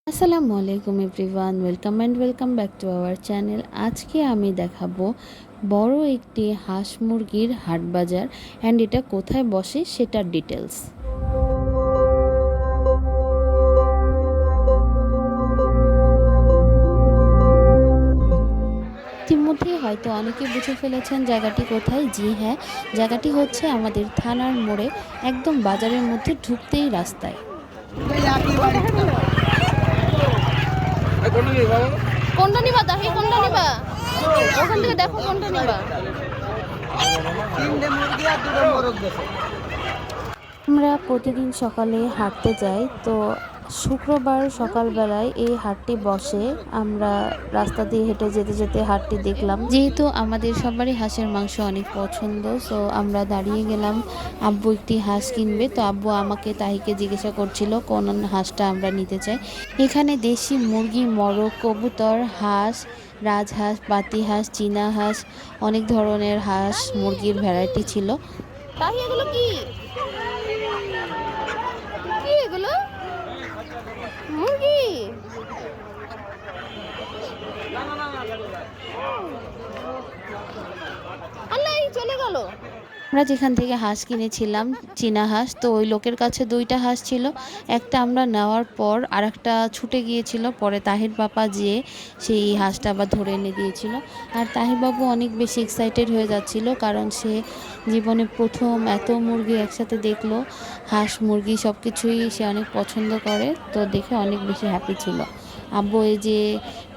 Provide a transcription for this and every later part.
আসসালামু আলাইকুম everyone, welcome back to our channel. আজকে আমি দেখাবো বড় একটি হাঁস মুরগির হাট বাজার অ্যান্ড এটা কোথায় বসে সেটার ডিটেলস। ইতিমধ্যেই হয়তো অনেকে বুঝে ফেলেছেন জায়গাটি কোথায়। জি হ্যাঁ, জায়গাটি হচ্ছে আমাদের থানার মোড়ে, একদম বাজারের মধ্যে ঢুকতেই রাস্তায়। কোনটা নিবা দাহি, কোনটা নিবা? ওখান থেকে দেখো কোনটা নিবা। আমরা প্রতিদিন সকালে হাঁটতে যাই, তো শুক্রবার সকালবেলায় এই হাটটি বসে। আমরা রাস্তা দিয়ে হেঁটে যেতে যেতে হাটটি দেখলাম। যেহেতু আমাদের সবারই হাঁসের মাংস অনেক পছন্দ, সো আমরা দাঁড়িয়ে গেলাম। আব্বু একটি হাঁস কিনবে, তো আব্বু আমাকে তাহিকে জিজ্ঞাসা করছিল কোন হাঁসটা আমরা নিতে চাই। এখানে দেশি মুরগি, মোরগ, কবুতর, হাঁস, রাজহাঁস, পাতি হাঁস, চীনা হাঁস, অনেক ধরনের হাঁস মুরগির ভ্যারাইটি ছিল। দাহি এগুলো কি? কি এগুলো? মুরগি? আল্লাহ, এই চলে গেল। আমরা যেখান থেকে হাঁস কিনেছিলাম, চীনা হাঁস, তো ওই লোকের কাছে দুইটা হাঁস ছিল। একটা আমরা নেওয়ার পর আরেকটা ছুটে গিয়েছিল, পরে তাহির পাপা যেয়ে সেই হাঁসটা আবার ধরে এনে দিয়েছিল। আর তাহির বাবু অনেক বেশি এক্সাইটেড হয়ে যাচ্ছিল, কারণ সে জীবনে প্রথম এত মুরগি একসাথে দেখলো। হাঁস মুরগি সব কিছুই সে অনেক পছন্দ করে, তো দেখে অনেক বেশি হ্যাপি ছিল। আব্বু এই যে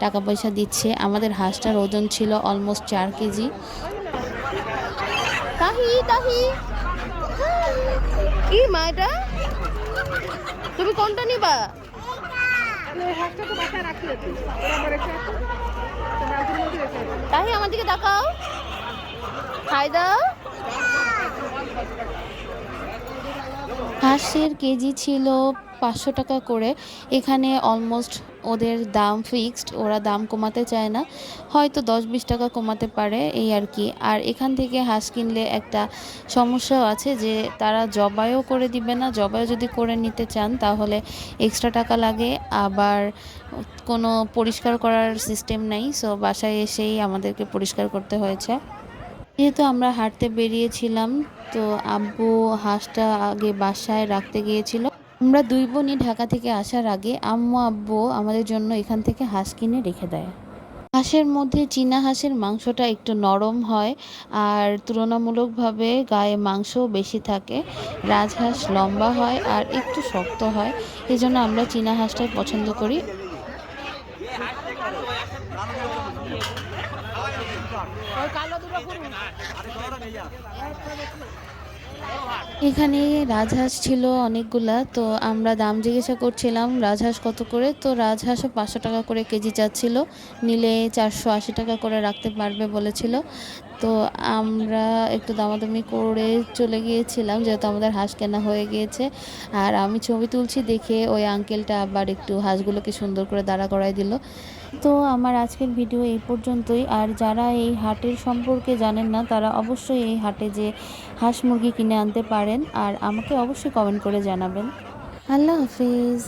টাকা পয়সা দিচ্ছে। আমাদের হাঁসটার ওজন ছিল অলমোস্ট 4 কেজি। দাহি দাহি, কি মা এটা? তুমি কোনটা নিবা? দাহি আমার দিকে তাকাও, খাই দাও। হাঁসের কেজি ছিল 500 টাকা করে। এখানে অলমোস্ট ওদের দাম ফিক্সড, ওরা দাম কমাতে চায় না, হয়তো 10-20 টাকা কমাতে পারে এই আর কি। আর এখান থেকে হাঁস কিনলে একটা সমস্যাও আছে যে তারা জবাইও করে দিবে না। জবাইও যদি করে নিতে চান তাহলে এক্সট্রা টাকা লাগে, আবার কোনো পরিষ্কার করার সিস্টেম নেই, সো বাসায় এসেই আমাদেরকে পরিষ্কার করতে হয়েছে। যেহেতু আমরা হাঁটতে বেরিয়েছিলাম, তো আব্বু হাঁসটা আগে বাসায় রাখতে গিয়েছিল। আমরা দুই বোনই ঢাকা থেকে আসার আগে আম্মু আব্বু আমাদের জন্য এখান থেকে হাঁস কিনে রেখে দেয়। হাঁসের মধ্যে চীনা হাঁসের মাংসটা একটু নরম হয়, আর তুলনামূলকভাবে গায়ে মাংসও বেশি থাকে। রাজহাঁস লম্বা হয় আর একটু শক্ত হয়, এজন্য আমরা চীনা হাঁসটাই পছন্দ করি। এখানে রাজহাঁস ছিল অনেকগুলা, তো আমরা দাম জিজ্ঞাসা করছিলাম রাজহাঁস কত করে। তো রাজহাঁসও 500 টাকা করে কেজি চাচ্ছিল, নিলে 480 টাকা করে রাখতে পারবে বলেছিল। তো আমরা একটু দামাদামি করে চলে গিয়েছিলাম, যেহেতু আমাদের হাঁস কেনা হয়ে গিয়েছে। আর আমি ছবি তুলছি দেখে ওই আঙ্কেলটা আবার একটু হাঁসগুলোকে সুন্দর করে দাঁড়া করাই দিল। তো আমার আজকের ভিডিও এই পর্যন্তই। আর যারা এই হাটের সম্পর্কে জানেন না, তারা অবশ্যই এই হাটে যে হাঁস মুরগি কিনে আনতে পারেন, আর আমাকে অবশ্যই কমেন্ট করে জানাবেন। আল্লাহ হাফিজ।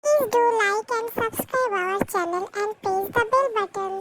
Please do like and subscribe our channel and press the bell button.